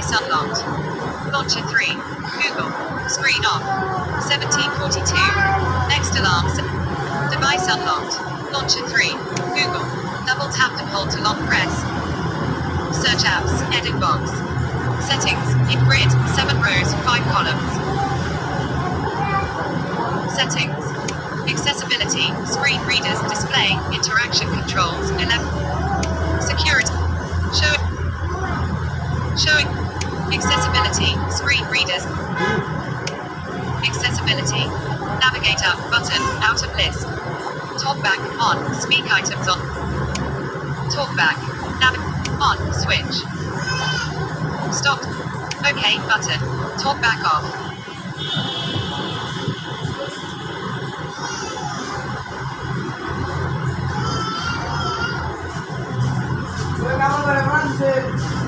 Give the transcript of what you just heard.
Device unlocked. Launcher 3. Google. Screen off. 1742. Next alarm. Device unlocked. Launcher 3. Google. Double tap and hold to long press. Search apps. Edit box. Settings. In grid. 7 rows, 5 columns. Settings. Accessibility. Screen readers. Display. Interaction controls. 11. Security. Showing. Accessibility. Screen readers. Accessibility. Navigate up. Button. Out of list. Talkback. On. Speak items on. Talkback. On. Switch. Stop. OK. Button. Talkback off. Vamos para avance.